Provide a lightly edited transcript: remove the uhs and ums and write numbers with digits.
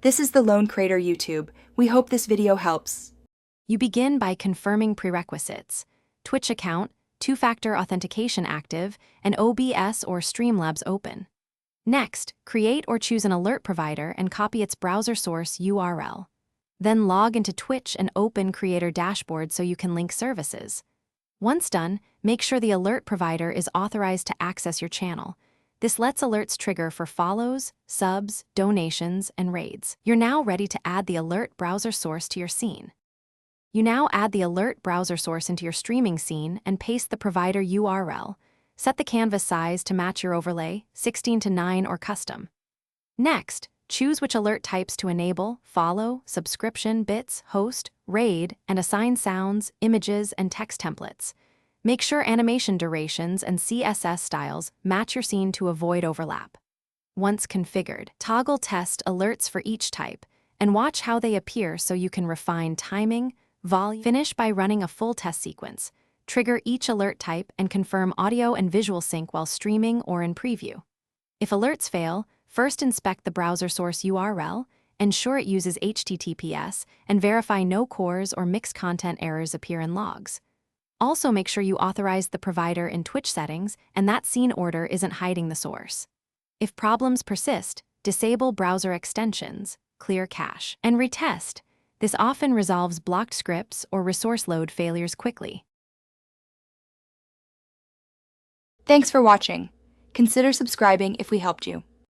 This is the Lone Creator YouTube. We hope this video helps. You begin by confirming prerequisites: Twitch account, two-factor authentication active, and OBS or Streamlabs open. Next, create or choose an alert provider and copy its browser source URL. Then log into Twitch and open Creator Dashboard so you can link services. Once done, make sure the alert provider is authorized to access your channel. This lets alerts trigger for follows, subs, donations, and raids. You're now ready to add the alert browser source to your scene. You now add the alert browser source into your streaming scene and paste the provider URL. Set the canvas size to match your overlay, 16:9 or custom. Next, choose which alert types to enable: follow, subscription, bits, host, raid, and assign sounds, images, and text templates. Make sure animation durations and CSS styles match your scene to avoid overlap. Once configured, toggle test alerts for each type and watch how they appear so you can refine timing, volume. Finish by running a full test sequence. Trigger each alert type and confirm audio and visual sync while streaming or in preview. If alerts fail, first inspect the browser source URL, ensure it uses HTTPS, and verify no CORS or mixed content errors appear in logs. Also make sure you authorize the provider in Twitch settings and that scene order isn't hiding the source. If problems persist, disable browser extensions, clear cache, and retest. This often resolves blocked scripts or resource load failures quickly. Thanks for watching. Consider subscribing if we helped you.